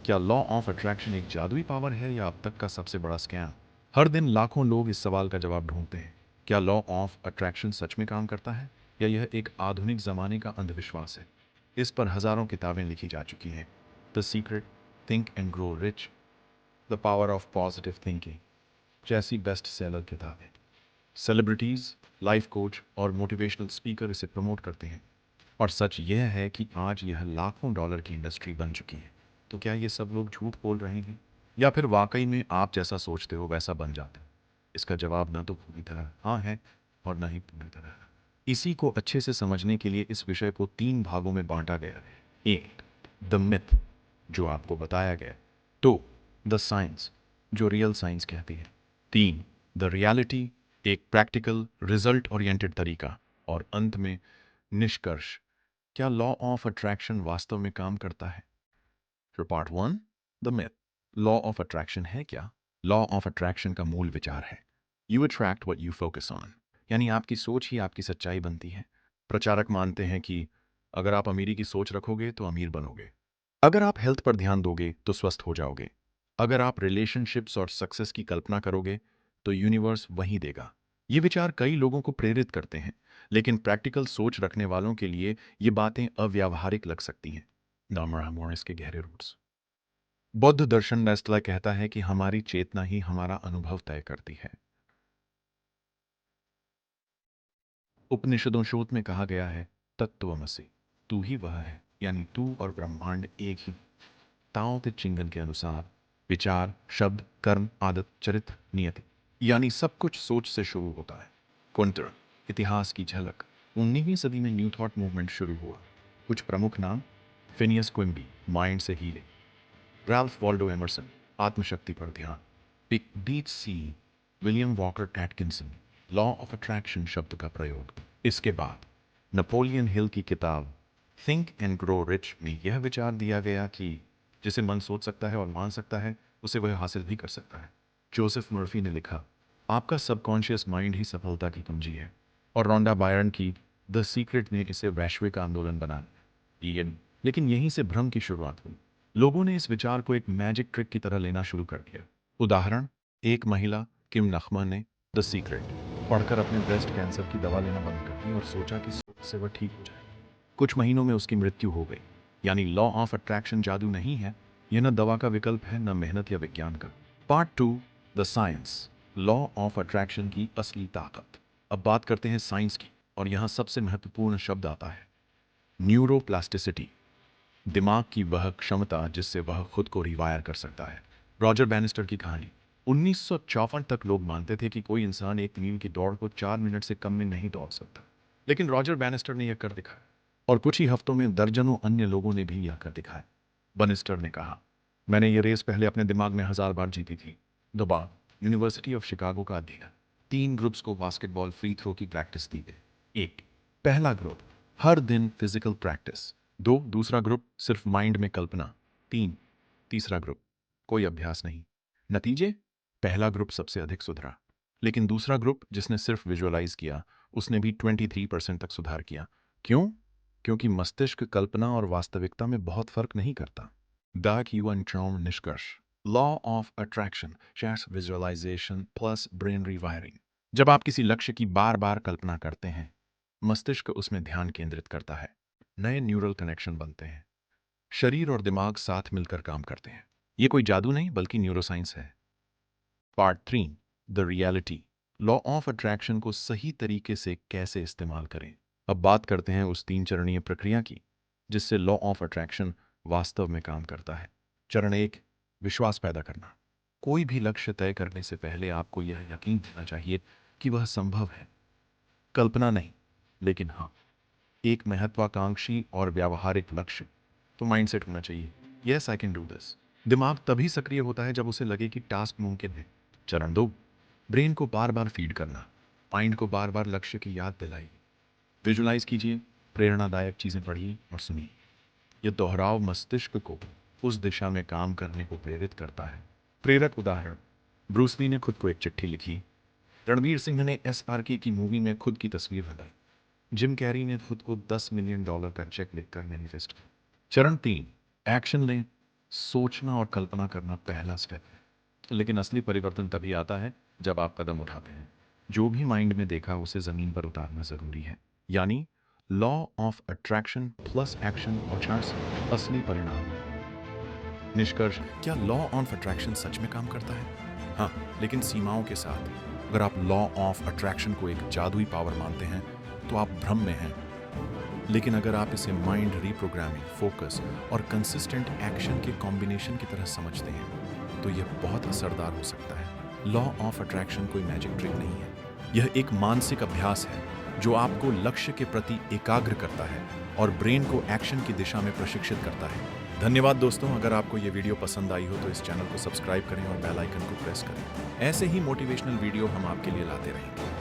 क्या law of attraction एक जादुई पावर है या अब तक का सबसे बड़ा स्कैम? हर दिन लाखों लोग इस सवाल का जवाब ढूंढते हैं। क्या लॉ ऑफ अट्रैक्शन सच में काम करता है या यह एक आधुनिक जमाने का अंधविश्वास है? इस पर हजारों किताबें लिखी जा चुकी हैं। The secret, think and grow rich, the power of positive thinking जैसी बेस्ट सेलर किताबें। सेलिब्रिटीज, लाइफ कोच और मोटिवेशनल स्पीकर इसे प्रमोट करते हैं। और सच यह है कि आज यह लाखों डॉलर की इंडस्ट्री बन चुकी है। तो क्या ये सब लोग झूठ बोल रहे हैं या फिर वाकई में आप जैसा सोचते हो वैसा बन जाते हैं? इसका जवाब ना तो पूरी तरह हाँ है और ना ही पूरी तरह। इसी को अच्छे से समझने के लिए इस विषय को 3 भागों में बांटा गया है। 1, द मिथ, जो आपको बताया गया। 2, द साइंस, जो रियल साइंस कहती है। 3, द रियलिटी, एक प्रैक्टिकल रिजल्ट ओरिएंटेड तरीका। और अंत में निष्कर्ष, क्या लॉ ऑफ अट्रैक्शन वास्तव में काम करता है? तो part 1, the myth. Law of attraction है क्या? लॉ ऑफ अट्रैक्शन का मूल विचार है you attract what you focus on, यानी आपकी सोच ही आपकी सच्चाई बनती है। प्रचारक मानते हैं कि अगर आप अमीरी की सोच रखोगे तो अमीर बनोगे, अगर आप हेल्थ पर ध्यान दोगे तो स्वस्थ हो जाओगे, अगर आप रिलेशनशिप्स और सक्सेस की कल्पना करोगे तो यूनिवर्स वही देगा। ये विचार कई लोगों को प्रेरित करते हैं, लेकिन प्रैक्टिकल सोच रखने वालों के लिए ये बातें अव्यावहारिक लग सकती हैं। नामराम इसके गहरे रूट्स। बौद्ध दर्शन नेस्टला कहता है कि हमारी चेतना ही हमारा अनुभव तय करती है। उपनिषदों शोध में कहा गया है, तत्वमसि, तू ही वह है, यानी तू और ब्रह्मांड एक ही। ताओ ते चिंगन के अनुसार विचार, शब्द, कर्म, आदत, चरित्र, नियति, यानी सब कुछ सोच से शुरू होता है। क्विंटर, इतिहास की झलक। 19वीं सदी में न्यू थॉट मूवमेंट शुरू हुआ। कुछ प्रमुख नाम, फिनियस क्विम्बी, माइंड से हीलिंग। रैल्फ वॉल्डो एमरसन, आत्मशक्ति पर ध्यान। पिक डीट सी, William Walker Atkinson, law of attraction शब्द का प्रयोग। इसके बाद नेपोलियन हिल की किताब थिंक एंड ग्रो रिच में यह विचार दिया गया कि जिसे मन सोच सकता है और मान सकता है, उसे वह हासिल भी कर सकता है। जोसेफ मर्फी ने लिखा, आपका सबकॉन्शियस माइंड ही सफलता की कुंजी है। और रोंडा बायरन की द सीक्रेट ने इसे वैश्विक आंदोलन बना दिया। लेकिन यहीं से भ्रम की शुरुआत हुई। लोगों ने इस विचार को एक मैजिक ट्रिक की तरह लेना शुरू कर दिया। उदाहरण, एक महिला किम नखमा ने द सीक्रेट पढ़कर अपने ब्रेस्ट कैंसर की दवा लेना बंद कर दी और सोचा कि से वह ठीक हो जाए। कुछ महीनों में उसकी मृत्यु हो गई। यानी लॉ ऑफ अट्रैक्शन जादू नहीं है, यह न दवा का विकल्प है न मेहनत या विज्ञान का। Part 2, the science, law of attraction की असली ताकत। अब बात करते हैं साइंस की, और यहां सबसे महत्वपूर्ण शब्द आता है न्यूरोप्लास्टिसिटी, दिमाग की वह क्षमता जिससे वह खुद को रिवायर कर सकता है। रॉजर बैनिस्टर की कहानी। 1954 तक लोग मानते थे कि कोई इंसान एक मील की दौड़ को 4 मिनट से कम में नहीं दौड़ सकता, लेकिन रॉजर बैनिस्टर ने यह कर दिखाया, और कुछ ही हफ्तों में दर्जनों अन्य लोगों ने भी यह कर दिखाया। बनिस्टर ने कहा, मैंने ये रेस पहले अपने दिमाग में 1000 बार जीती थी। दोबारा यूनिवर्सिटी ऑफ शिकागो का अध्ययन। 3 ग्रुप्स को बास्केटबॉल फ्री थ्रो की प्रैक्टिस दी गई। एक, पहला ग्रुप हर दिन फिजिकल प्रैक्टिस। 2, दूसरा ग्रुप सिर्फ माइंड में कल्पना। 3, तीसरा ग्रुप कोई अभ्यास नहीं। नतीजे, पहला ग्रुप सबसे अधिक सुधरा, लेकिन दूसरा ग्रुप जिसने सिर्फ विजुअलाइज किया उसने भी 23% तक सुधार किया। क्यों? क्योंकि मस्तिष्क कल्पना और वास्तविकता में बहुत फर्क नहीं करता। डार्क युवन ट्रॉम निष्कर्ष, law of attraction shares visualisation plus brain rewiring. जब आप किसी लक्ष्य की बार बार कल्पना करते हैं, मस्तिष्क उसमें ध्यान केंद्रित करता है, नए न्यूरल कनेक्शन बनते हैं, शरीर और दिमाग साथ मिलकर काम करते हैं। ये कोई जादू नहीं बल्कि न्यूरोसाइंस है। Part 3, the reality, law of attraction को सही तरीके से कैसे इस्तेमाल करें। अब बात करते हैं उस 3 चरणीय प्रक्रिया की जिससे लॉ ऑफ अट्रैक्शन वास्तव में काम करता है। चरण 1, विश्वास पैदा करना। कोई भी लक्ष्य तय करने से पहले आपको यह यकीन होना चाहिए कि वह संभव है। कल्पना नहीं, लेकिन हाँ, एक महत्वाकांक्षी और व्यावहारिक लक्ष्य। तो माइंडसेट होना चाहिए, yes I can do this. दिमाग तभी सक्रिय होता है जब उसे लगे कि टास्क मुमकिन है। चरण 2, ब्रेन को बार बार फीड करना, माइंड को बार बार लक्ष्य की याद दिलाई। विजुलाइज कीजिए, प्रेरणादायक चीजें पढ़िए और सुनिए। यह दोहराव मस्तिष्क को उस दिशा में काम करने को प्रेरित करता है। प्रेरक उदाहरण, ब्रूस ली ने खुद को एक चिट्ठी लिखी, रणवीर सिंह ने SRK की मूवी में खुद की तस्वीर लगाई, जिम कैरी ने खुद को $10 मिलियन का चेक लिखकर मैनिफेस्ट किया। चरण 3, एक्शन लें, सोचना और कल्पना करना पहला स्टेप है, लेकिन असली परिवर्तन तभी आता है जब आप कदम उठाते हैं। जो भी माइंड में देखा उसे जमीन पर उतारना जरूरी है। यानी law of attraction plus action और चांस असली परिणाम। निष्कर्ष, क्या लॉ ऑफ अट्रैक्शन सच में काम करता है? हाँ, लेकिन सीमाओं के साथ। अगर आप लॉ ऑफ अट्रैक्शन को एक जादुई पावर मानते हैं तो आप भ्रम में हैं। लेकिन अगर आप इसे माइंड रिप्रोग्रामिंग, फोकस और कंसिस्टेंट एक्शन के कॉम्बिनेशन की तरह समझते हैं तो यह बहुत असरदार हो सकता है। लॉ ऑफ अट्रैक्शन कोई मैजिक ट्रिक नहीं है, यह एक मानसिक अभ्यास है जो आपको लक्ष्य के प्रति एकाग्र करता है और ब्रेन को एक्शन की दिशा में प्रशिक्षित करता है। धन्यवाद दोस्तों, अगर आपको ये वीडियो पसंद आई हो तो इस चैनल को सब्सक्राइब करें और बेल आइकन को प्रेस करें। ऐसे ही मोटिवेशनल वीडियो हम आपके लिए लाते रहेंगे।